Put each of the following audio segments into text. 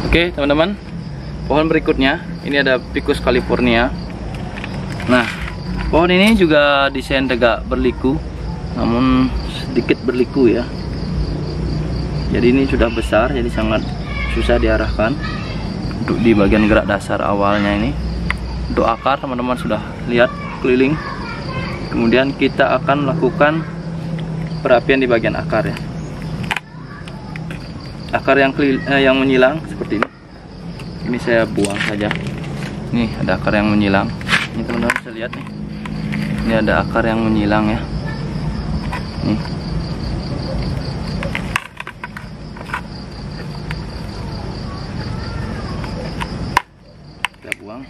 Oke teman-teman, pohon berikutnya ini ada Ficus California. Nah, pohon ini juga desain tegak berliku, namun sedikit berliku ya. Jadi ini sudah besar, jadi sangat susah diarahkan untuk di bagian gerak dasar awalnya ini. Untuk akar teman-teman sudah lihat keliling. Kemudian kita akan lakukan perapian di bagian akar ya. Akar yang menyilang seperti ini. Ini saya buang saja. Nih ada akar yang menyilang. Ini teman-teman bisa lihat nih. Ini ada akar yang menyilang ya. Nih. Kita buang.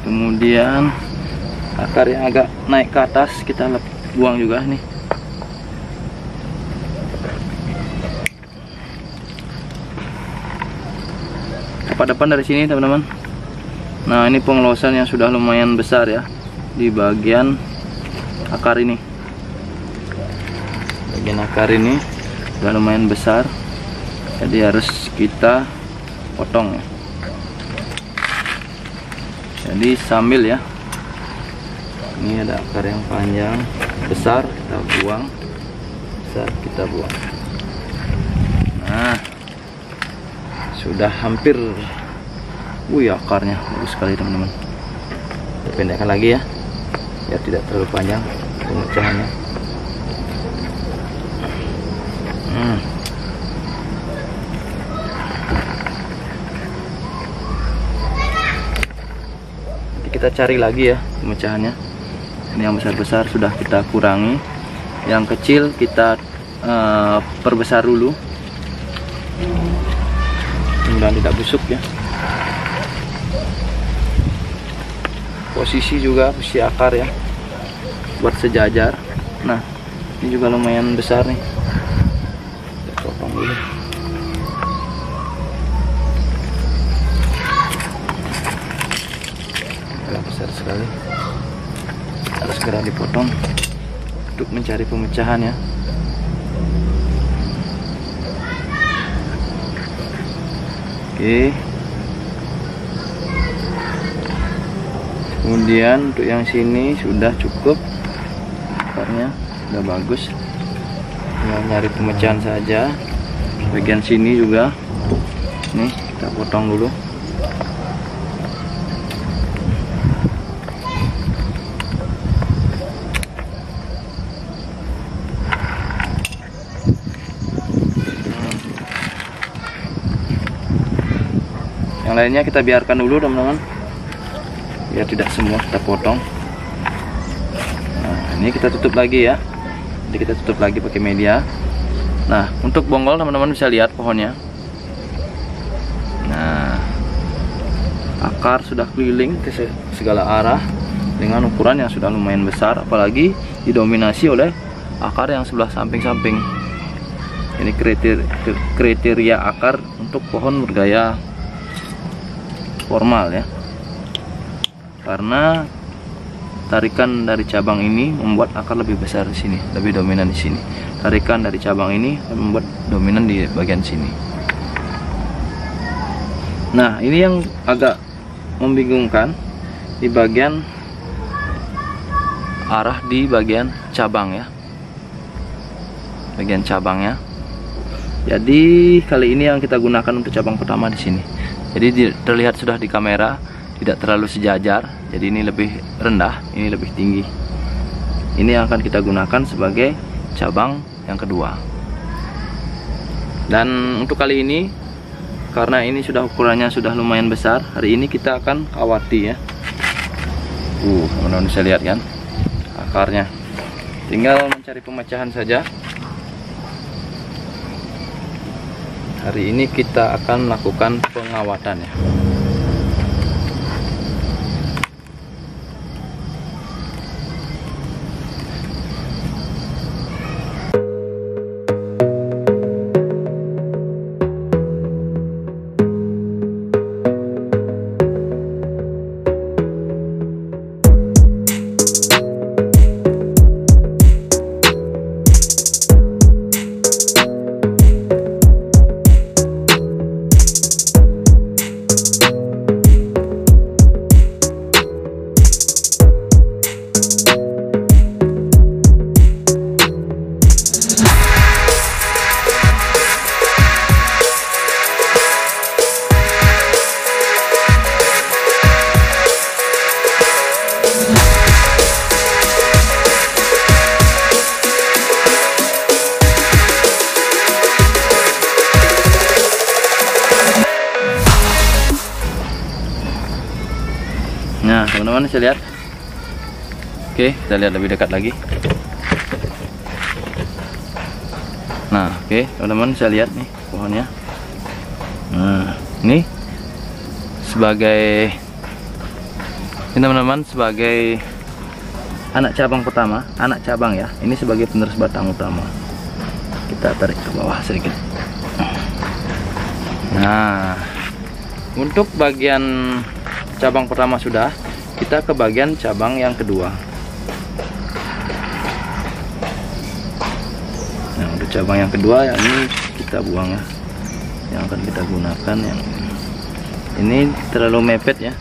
Kemudian akar yang agak naik ke atas kita buang juga nih. Depan dari sini teman-teman. Nah ini pengelosan yang sudah lumayan besar ya di bagian akar ini. Bagian akar ini sudah lumayan besar, jadi harus kita potong ya. Jadi sambil ya, ini ada akar yang panjang besar kita buang, besar kita buang. Nah sudah hampir, akarnya bagus sekali teman-teman. Kita pendekkan lagi ya, biar tidak terlalu panjang pemecahannya. Nanti kita cari lagi ya pemecahannya. Ini yang besar-besar sudah kita kurangi, yang kecil kita perbesar dulu. Mudah tidak busuk ya. Posisi juga posisi akar ya, buat sejajar. Nah ini juga lumayan besar nih, kita potong dulu. Agak besar sekali, harus segera dipotong untuk mencari pemecahan ya. Oke. Kemudian untuk yang sini sudah cukup, akarnya sudah bagus. Tinggal nyari pemecahan saja. Bagian sini juga, nih kita potong dulu. Yang lainnya kita biarkan dulu teman-teman, biar tidak semua kita potong. Nah ini kita tutup lagi ya, jadi kita tutup lagi pakai media. Nah untuk bonggol teman-teman bisa lihat pohonnya. Nah akar sudah keliling ke segala arah dengan ukuran yang sudah lumayan besar, apalagi didominasi oleh akar yang sebelah samping-samping. Ini kriteria akar untuk pohon bergaya formal ya, karena tarikan dari cabang ini membuat akar lebih besar di sini, lebih dominan di sini. Tarikan dari cabang ini membuat dominan di bagian sini. Nah ini yang agak membingungkan di bagian arah di bagian cabang ya, bagian cabangnya. Jadi kali ini yang kita gunakan untuk cabang pertama di sini. Jadi terlihat sudah di kamera tidak terlalu sejajar, jadi ini lebih rendah, ini lebih tinggi. Ini yang akan kita gunakan sebagai cabang yang kedua. Dan untuk kali ini, karena ini sudah ukurannya sudah lumayan besar, hari ini kita akan kawati ya. Teman-teman bisa lihat kan akarnya. Tinggal mencari pemecahan saja. Hari ini kita akan melakukan pengawatan ya. teman-teman bisa lihat. Oke, kita lihat lebih dekat lagi. Nah, oke, teman-teman bisa lihat nih pohonnya. Nah, ini sebagai teman-teman sebagai anak cabang pertama, anak cabang ya. Ini sebagai penerus batang utama. Kita tarik ke bawah sedikit. Nah, untuk bagian cabang pertama sudah, kita ke bagian cabang yang kedua. Nah, untuk cabang yang kedua yang ini kita buang ya. Yang akan kita gunakan yang ini terlalu mepet ya.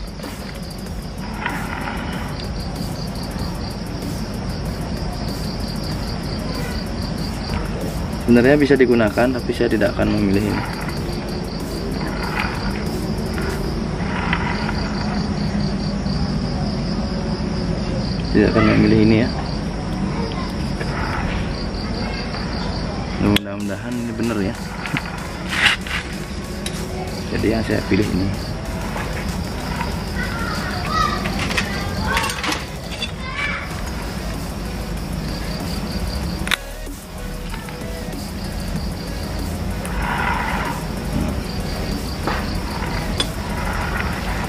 Sebenarnya bisa digunakan, tapi saya tidak akan memilih ini. Tidak akan memilih ini ya. Mudah-mudahan ini benar ya. Jadi yang saya pilih ini.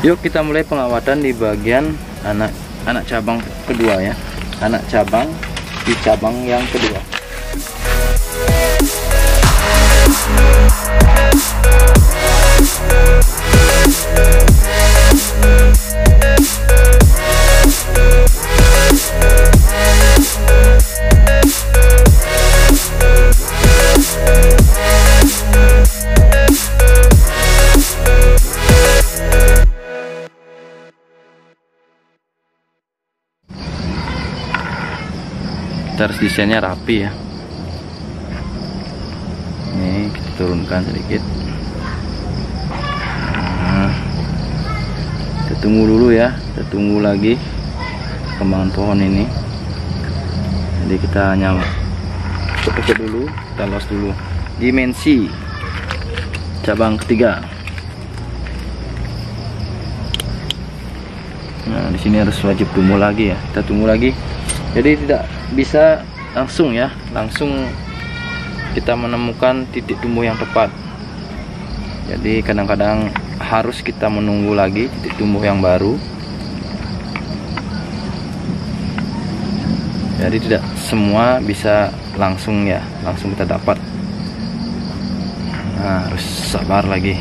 Yuk kita mulai pengawatan di bagian anak cabang kedua ya. Anak cabang di cabang yang kedua. Kita harus desainnya rapi ya. Ini kita turunkan sedikit. Nah, kita tunggu dulu ya. Kita tunggu lagi perkembangan pohon ini. Jadi kita hanya fokus dulu, kita los dulu. Dimensi cabang ketiga. Nah, di sini harus wajib tumbuh lagi ya. Kita tunggu lagi. Jadi tidak bisa langsung ya, langsung kita menemukan titik tumbuh yang tepat. Jadi kadang-kadang harus kita menunggu lagi titik tumbuh yang baru. Jadi tidak semua bisa langsung ya, langsung kita dapat. Nah, harus sabar lagi.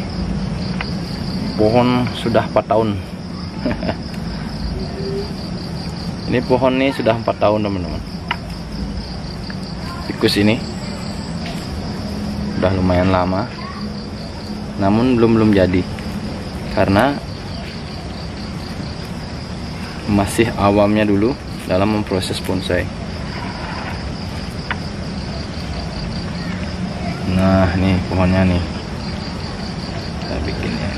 Pohon sudah 4 tahun. Ini pohon ini sudah 4 tahun teman-teman. Tikus ini udah lumayan lama, namun belum jadi karena masih awamnya dulu dalam memproses bonsai. Nah, nih pohonnya nih kita bikin ya.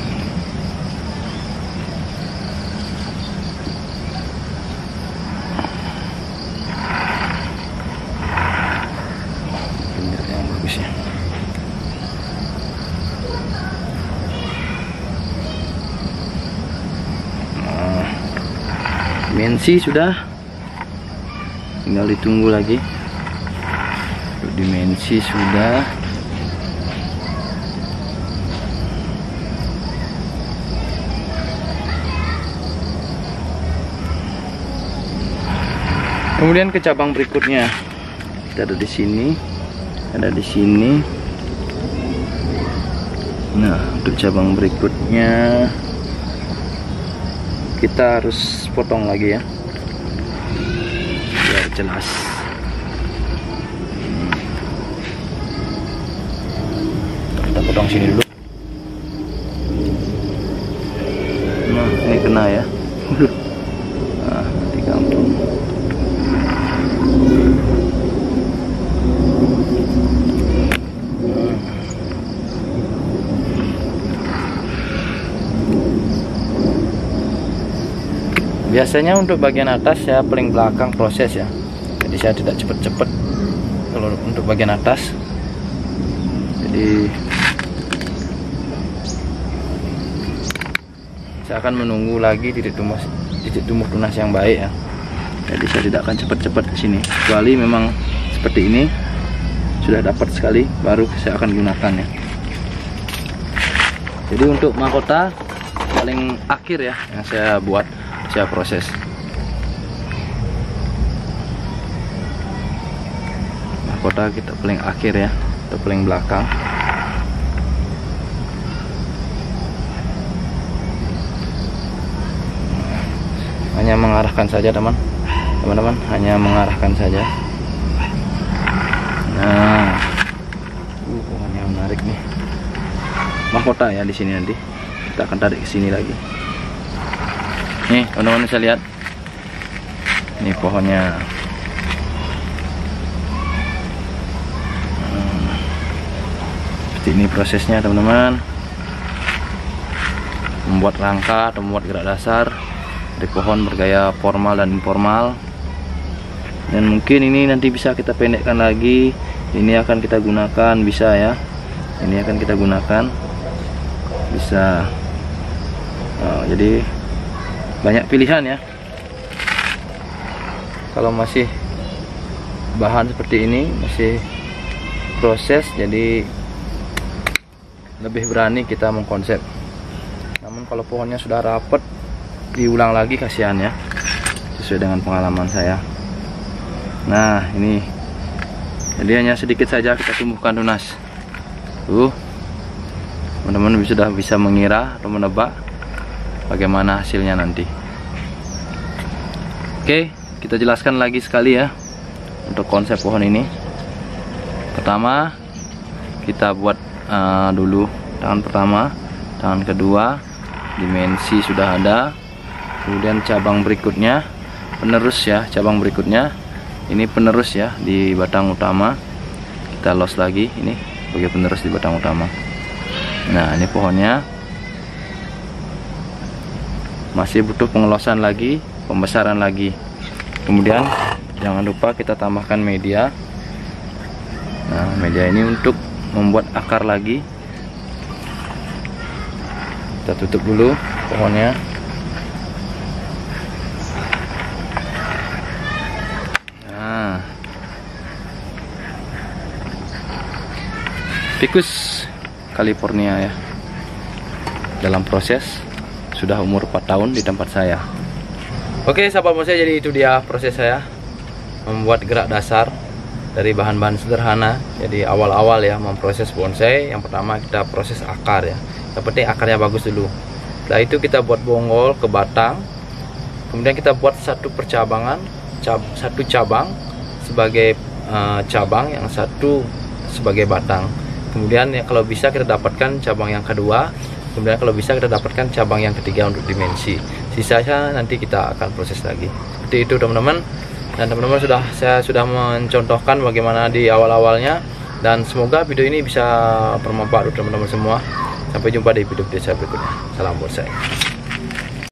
Dimensi sudah, tinggal ditunggu lagi. Dimensi sudah, kemudian ke cabang berikutnya. Kita ada di sini, ada di sini. Nah, untuk cabang berikutnya kita harus potong lagi ya, biar jelas. Kita potong sini dulu. Nah, ini kena ya. Nah, nanti gampang. Biasanya untuk bagian atas saya paling belakang proses ya. Jadi saya tidak cepet-cepet kalau untuk bagian atas. Jadi saya akan menunggu lagi titik tumbuh titik tumbuh tunas yang baik ya. Jadi saya tidak akan cepat-cepat ke sini, kecuali memang seperti ini sudah dapat sekali, baru saya akan gunakan ya. Jadi untuk mahkota paling akhir ya yang saya buat, saya proses. Mahkota kita paling akhir ya, atau paling belakang. Hanya mengarahkan saja teman-teman, hanya mengarahkan saja. Nah, pohonnya menarik nih. Mahkota ya di sini, nanti kita akan tarik ke sini lagi. Nih teman-teman bisa lihat, ini pohonnya. Seperti ini prosesnya teman-teman, membuat rangka atau membuat gerak dasar dari pohon bergaya formal dan informal. Dan mungkin ini nanti bisa kita pendekkan lagi, ini akan kita gunakan, bisa ya, ini akan kita gunakan, bisa. Jadi banyak pilihan ya. Kalau masih bahan seperti ini, masih proses, jadi lebih berani kita mengkonsep. Namun kalau pohonnya sudah rapat, diulang lagi kasihan ya, sesuai dengan pengalaman saya. Nah ini, jadi hanya sedikit saja kita tumbuhkan tunas. Teman-teman sudah bisa mengira atau menebak bagaimana hasilnya nanti. Oke, kita jelaskan lagi sekali ya untuk konsep pohon ini. Pertama kita buat dulu tangan pertama, tangan kedua, dimensi sudah ada. Kemudian cabang berikutnya penerus ya, cabang berikutnya ini penerus ya di batang utama. Kita los lagi, ini sebagai penerus di batang utama. Nah ini pohonnya masih butuh pengelosan lagi, pembesaran lagi. Kemudian jangan lupa kita tambahkan media. Nah media ini untuk membuat akar lagi. Kita tutup dulu pohonnya. Ficus California ya, dalam proses, sudah umur 4 tahun di tempat saya. Oke sahabat bonsai, jadi itu dia proses saya membuat gerak dasar dari bahan-bahan sederhana. Jadi awal-awal ya memproses bonsai, yang pertama kita proses akar ya, yang penting akarnya bagus dulu. Setelah itu kita buat bonggol ke batang, kemudian kita buat satu percabangan, satu cabang sebagai cabang, yang satu sebagai batang. Kemudian ya, kalau bisa kita dapatkan cabang yang kedua, kemudian kalau bisa kita dapatkan cabang yang ketiga untuk dimensi. Sisanya nanti kita akan proses lagi. Seperti itu teman-teman. Dan teman-teman saya sudah mencontohkan bagaimana di awal-awalnya, dan semoga video ini bisa bermanfaat untuk teman-teman semua. Sampai jumpa di video saya berikutnya. Salam bonsai.